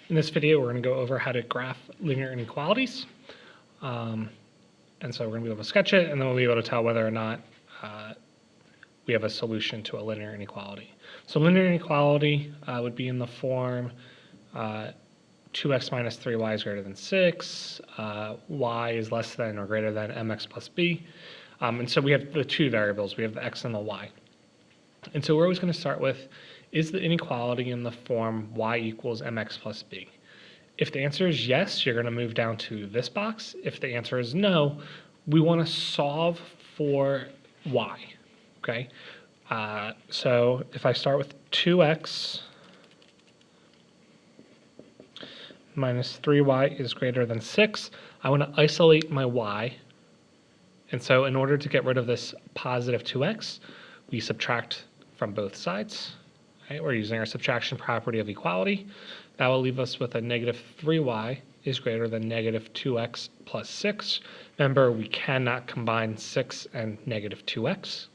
In this video, we're going to go over how to graph linear inequalities. And so we're going to be able to sketch it, and then we'll be able to tell whether or not we have a solution to a linear inequality. So linear inequality would be in the form 2x minus 3y is greater than 6, y is less than or greater than mx plus b. And so we have the two variables. We have the x and the y. And so we're always going to start with, is the inequality in the form y equals mx plus b? If the answer is yes, you're going to move down to this box. If the answer is no, we want to solve for y, okay? So if I start with 2x minus 3y is greater than 6, I want to isolate my y. And so in order to get rid of this positive 2x, we subtract from both sides. Right? We're using our subtraction property of equality. That will leave us with a negative 3y is greater than negative 2x plus 6. Remember, we cannot combine 6 and negative 2x.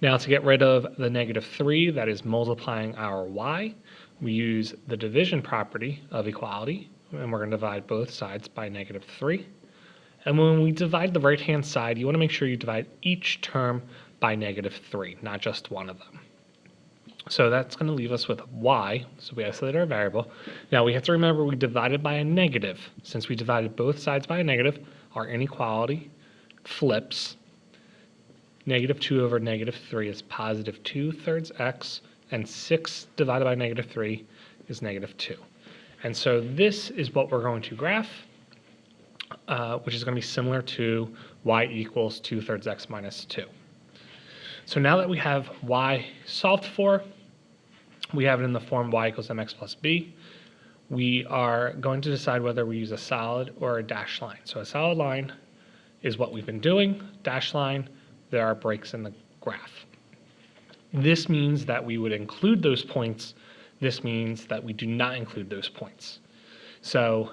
Now to get rid of the negative 3, that is multiplying our y, we use the division property of equality, and we're going to divide both sides by negative 3. And when we divide the right-hand side, you want to make sure you divide each term by negative 3, not just one of them. So that's going to leave us with y, so we isolate our variable. Now we have to remember we divided by a negative. Since we divided both sides by a negative, our inequality flips. Negative 2 over negative 3 is positive 2/3 x, and 6 divided by negative 3 is negative 2. And so this is what we're going to graph, which is going to be similar to y equals 2/3 x minus 2. So now that we have y solved for, we have it in the form y equals mx plus b. We are going to decide whether we use a solid or a dashed line. So a solid line is what we've been doing. Dashed line, there are breaks in the graph. This means that we would include those points. This means that we do not include those points. So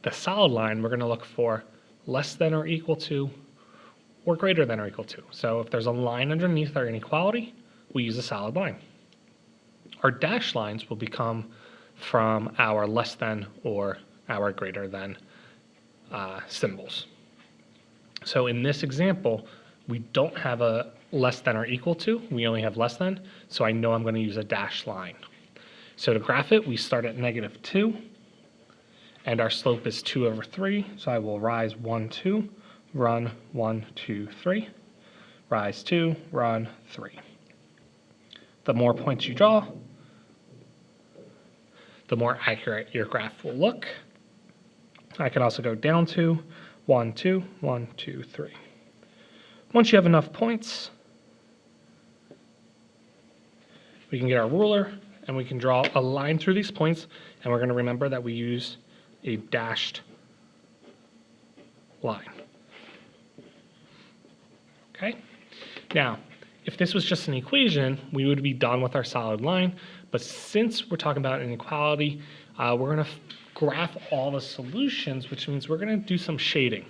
the solid line, we're going to look for less than or equal to or greater than or equal to. So if there's a line underneath our inequality, we use a solid line. Our dashed lines will become from our less than or our greater than symbols. So in this example, we don't have a less than or equal to, we only have less than, so I know I'm going to use a dashed line. So to graph it, we start at negative 2, and our slope is 2 over 3, so I will rise 1, 2, run 1, 2, 3, rise 2, run 3. The more points you draw, the more accurate your graph will look. I can also go down 2, 1, 2, 1, 2, 3. Once you have enough points, we can get our ruler and we can draw a line through these points, and we're going to remember that we use a dashed line. Okay? Now, if this was just an equation, we would be done with our solid line, but since we're talking about inequality, we're going to graph all the solutions, which means we're going to do some shading.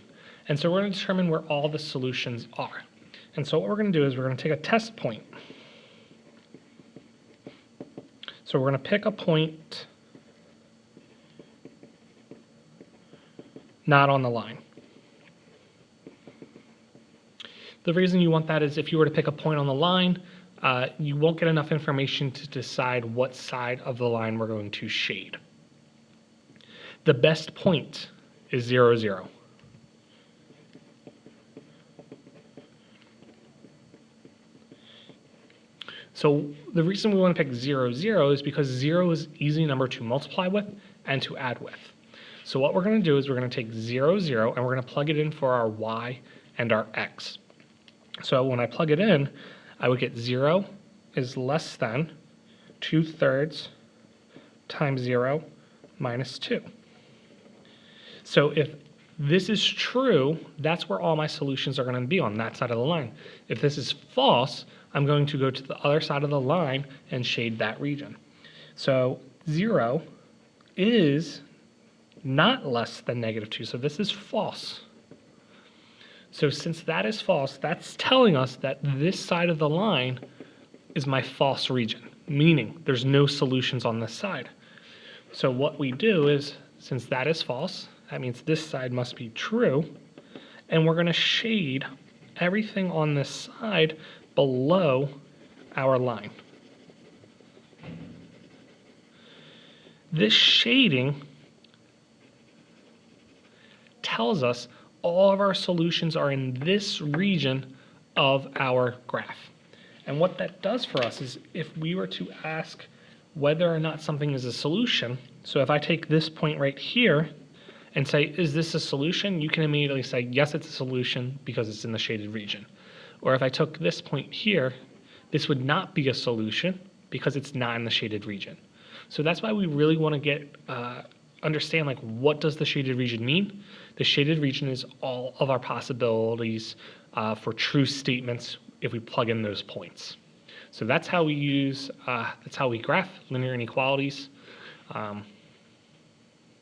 And so we're going to determine where all the solutions are. And so what we're going to do is we're going to take a test point. So we're going to pick a point not on the line. The reason you want that is if you were to pick a point on the line, you won't get enough information to decide what side of the line we're going to shade. The best point is 0, 0. So the reason we want to pick 0, 0 is because 0 is an easy number to multiply with and to add with. So what we're going to do is we're going to take 0, 0, and we're going to plug it in for our y and our x. So when I plug it in, I would get 0 is less than 2/3 times 0 minus 2. So if this is true, that's where all my solutions are going to be, on that side of the line. If this is false, I'm going to go to the other side of the line and shade that region. So 0 is not less than negative 2, so this is false. So since that is false, that's telling us that this side of the line is my false region, meaning there's no solutions on this side. So what we do is, since that is false, that means this side must be true, and we're going to shade everything on this side below our line. This shading tells us all of our solutions are in this region of our graph. And what that does for us is if we were to ask whether or not something is a solution, so if I take this point right here and say, is this a solution? You can immediately say, yes, it's a solution because it's in the shaded region. Or if I took this point here, this would not be a solution because it's not in the shaded region. So that's why we really want to get understand, like, what does the shaded region mean? The shaded region is all of our possibilities for true statements if we plug in those points. So that's how we use, that's how we graph linear inequalities.